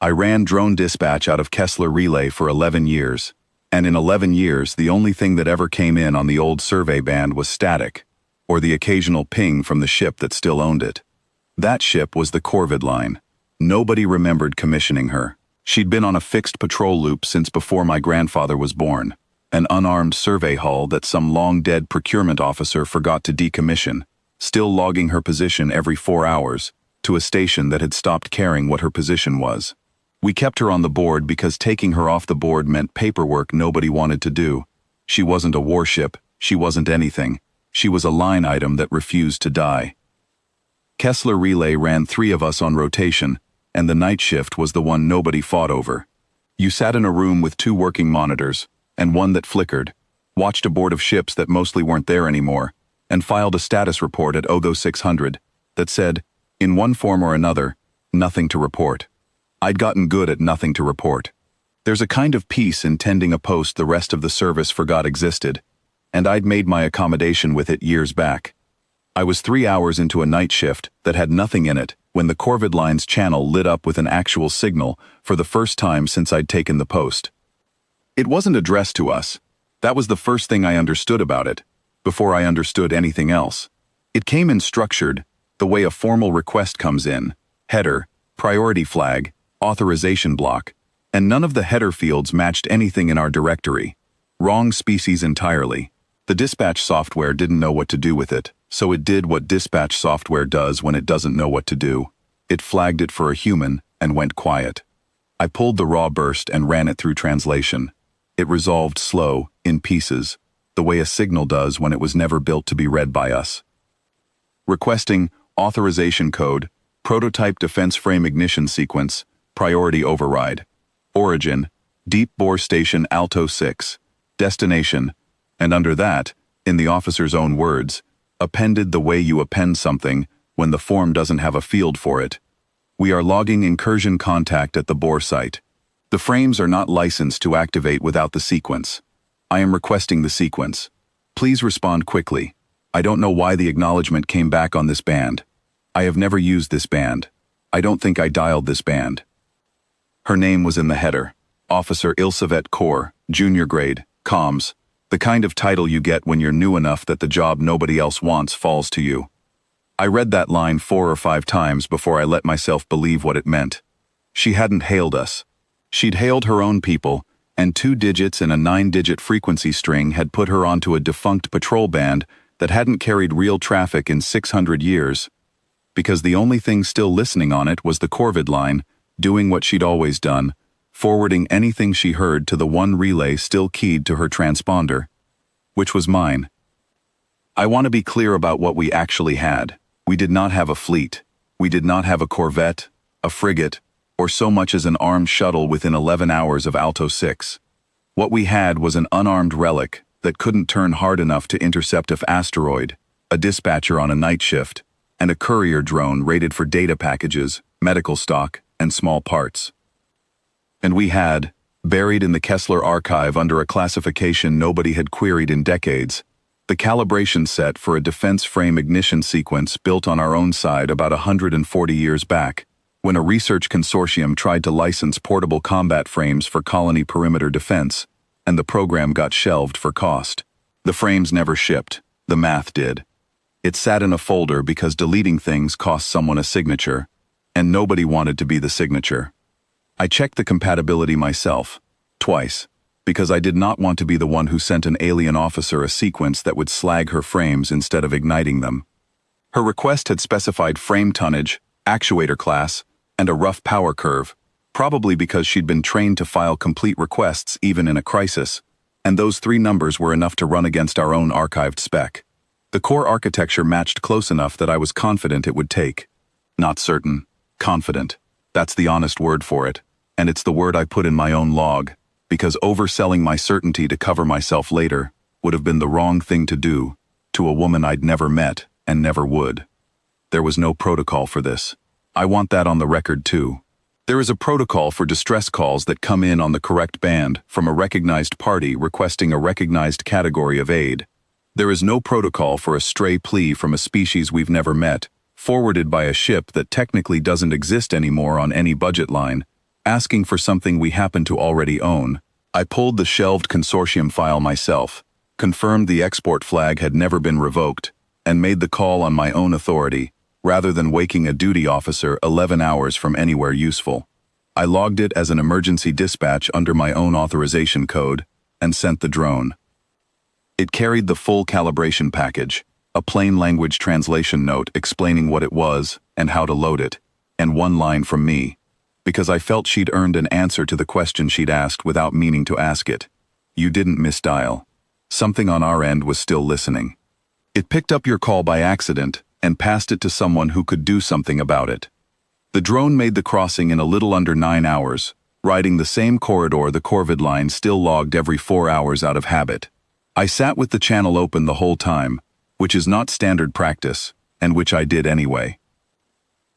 I ran drone dispatch out of Kessler Relay for 11 years. And in 11 years, the only thing that ever came in on the old survey band was static, or the occasional ping from the ship that still owned it. That ship was the Corvid line. Nobody remembered commissioning her. She'd been on a fixed patrol loop since before my grandfather was born, an unarmed survey hull that some long-dead procurement officer forgot to decommission, still logging her position every 4 hours, to a station that had stopped caring what her position was. We kept her on the board because taking her off the board meant paperwork nobody wanted to do. She wasn't a warship, she wasn't anything. She was a line item that refused to die. Kessler Relay ran 3 of us on rotation, and the night shift was the one nobody fought over. You sat in a room with 2 working monitors, and one that flickered, watched a board of ships that mostly weren't there anymore, and filed a status report at OGO 600 that said, in one form or another, nothing to report. I'd gotten good at nothing to report. There's a kind of peace in tending a post the rest of the service forgot existed, and I'd made my accommodation with it years back. I was 3 hours into a night shift that had nothing in it when the Corvid line's channel lit up with an actual signal for the first time since I'd taken the post. It wasn't addressed to us. That was the first thing I understood about it, before I understood anything else. It came in structured, the way a formal request comes in: header, priority flag, authorization block, and none of the header fields matched anything in our directory. Wrong species entirely. The dispatch software didn't know what to do with it, so it did what dispatch software does when it doesn't know what to do. It flagged it for a human and went quiet. I pulled the raw burst and ran it through translation. It resolved slow, in pieces, the way a signal does when it was never built to be read by us. Requesting authorization code, prototype defense frame ignition sequence, priority override. Origin, deep bore station Alto 6. Destination, and under that, in the officer's own words, appended the way you append something when the form doesn't have a field for it. We are logging incursion contact at the bore site. The frames are not licensed to activate without the sequence. I am requesting the sequence. Please respond quickly. I don't know why the acknowledgement came back on this band. I have never used this band. I don't think I dialed this band. Her name was in the header. Officer Ilsavet Corps, junior grade, comms. The kind of title you get when you're new enough that the job nobody else wants falls to you. I read that line 4 or 5 times before I let myself believe what it meant. She hadn't hailed us. She'd hailed her own people, and 2 digits in a 9-digit frequency string had put her onto a defunct patrol band that hadn't carried real traffic in 600 years. Because the only thing still listening on it was the Corvid line, doing what she'd always done, forwarding anything she heard to the one relay still keyed to her transponder, which was mine. I want to be clear about what we actually had. We did not have a fleet. We did not have a corvette, a frigate, or so much as an armed shuttle within 11 hours of Alto 6. What we had was an unarmed relic that couldn't turn hard enough to intercept an asteroid, a dispatcher on a night shift, and a courier drone rated for data packages, medical stock, and small parts. And we had, buried in the Kessler archive under a classification nobody had queried in decades, the calibration set for a defense frame ignition sequence built on our own side about 140 years back, when a research consortium tried to license portable combat frames for colony perimeter defense, and the program got shelved for cost. The frames never shipped, the math did. It sat in a folder because deleting things cost someone a signature, and nobody wanted to be the signature. I checked the compatibility myself, twice, because I did not want to be the one who sent an alien officer a sequence that would slag her frames instead of igniting them. Her request had specified frame tonnage, actuator class, and a rough power curve, probably because she'd been trained to file complete requests even in a crisis, and those 3 numbers were enough to run against our own archived spec. The core architecture matched close enough that I was confident it would take. Not certain, confident. That's the honest word for it. And it's the word I put in my own log, because overselling my certainty to cover myself later would have been the wrong thing to do to a woman I'd never met and never would. There was no protocol for this. I want that on the record too. There is a protocol for distress calls that come in on the correct band from a recognized party requesting a recognized category of aid. There is no protocol for a stray plea from a species we've never met, forwarded by a ship that technically doesn't exist anymore on any budget line, asking for something we happen to already own. I pulled the shelved consortium file myself, confirmed the export flag had never been revoked, and made the call on my own authority, rather than waking a duty officer 11 hours from anywhere useful. I logged it as an emergency dispatch under my own authorization code and sent the drone. It carried the full calibration package, a plain language translation note explaining what it was and how to load it, and one line from me, because I felt she'd earned an answer to the question she'd asked without meaning to ask it. You didn't misdial. Something on our end was still listening. It picked up your call by accident and passed it to someone who could do something about it. The drone made the crossing in a little under 9 hours, riding the same corridor the Corvid line still logged every 4 hours out of habit. I sat with the channel open the whole time, which is not standard practice, and which I did anyway.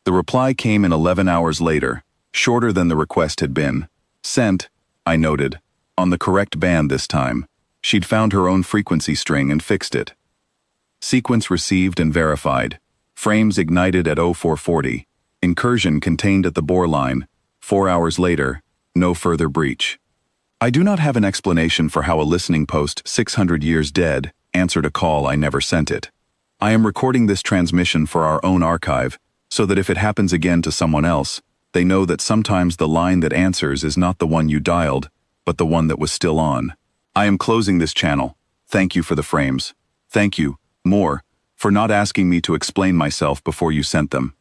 The reply came in 11 hours later, shorter than the request had been. Sent, I noted, on the correct band this time. She'd found her own frequency string and fixed it. Sequence received and verified. Frames ignited at 0440. Incursion contained at the bore line. 4 hours later, no further breach. I do not have an explanation for how a listening post 600 years dead answered a call I never sent it. I am recording this transmission for our own archive, so that if it happens again to someone else, they know that sometimes the line that answers is not the one you dialed, but the one that was still on. I am closing this channel. Thank you for the frames. Thank you, more, for not asking me to explain myself before you sent them.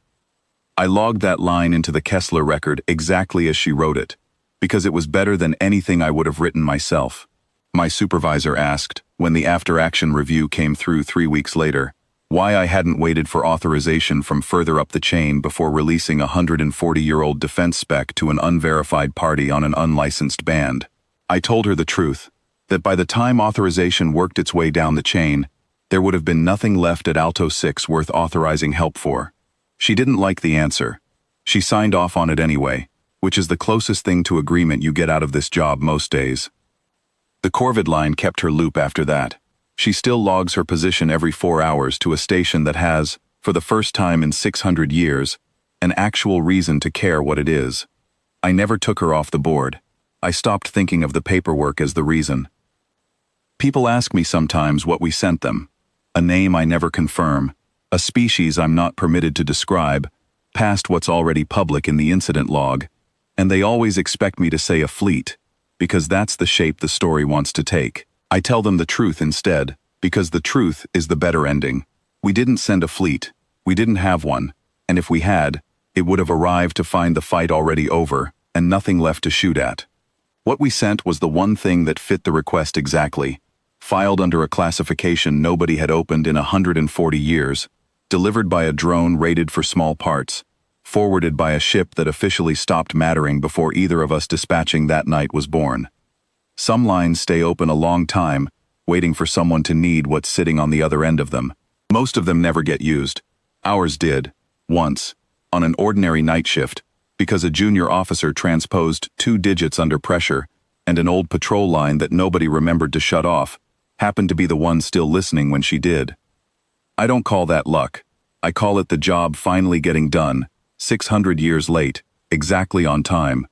I logged that line into the Kessler record exactly as she wrote it, because it was better than anything I would have written myself. My supervisor asked, when the after-action review came through 3 weeks later, why I hadn't waited for authorization from further up the chain before releasing a 140-year-old defense spec to an unverified party on an unlicensed band. I told her the truth, that by the time authorization worked its way down the chain, there would have been nothing left at Alto 6 worth authorizing help for. She didn't like the answer. She signed off on it anyway, which is the closest thing to agreement you get out of this job most days. The Corvid line kept her loop after that. She still logs her position every 4 hours to a station that has, for the first time in 600 years, an actual reason to care what it is. I never took her off the board. I stopped thinking of the paperwork as the reason. People ask me sometimes what we sent them. A name I never confirm, a species I'm not permitted to describe, past what's already public in the incident log, and they always expect me to say a fleet, because that's the shape the story wants to take. I tell them the truth instead, because the truth is the better ending. We didn't send a fleet, we didn't have one, and if we had, it would have arrived to find the fight already over and nothing left to shoot at. What we sent was the one thing that fit the request exactly, filed under a classification nobody had opened in 140 years, delivered by a drone rated for small parts, forwarded by a ship that officially stopped mattering before either of us dispatching that night was born. Some lines stay open a long time, waiting for someone to need what's sitting on the other end of them. Most of them never get used. Ours did, once, on an ordinary night shift, because a junior officer transposed 2 digits under pressure, and an old patrol line that nobody remembered to shut off happened to be the one still listening when she did. I don't call that luck. I call it the job finally getting done, 600 years late, exactly on time,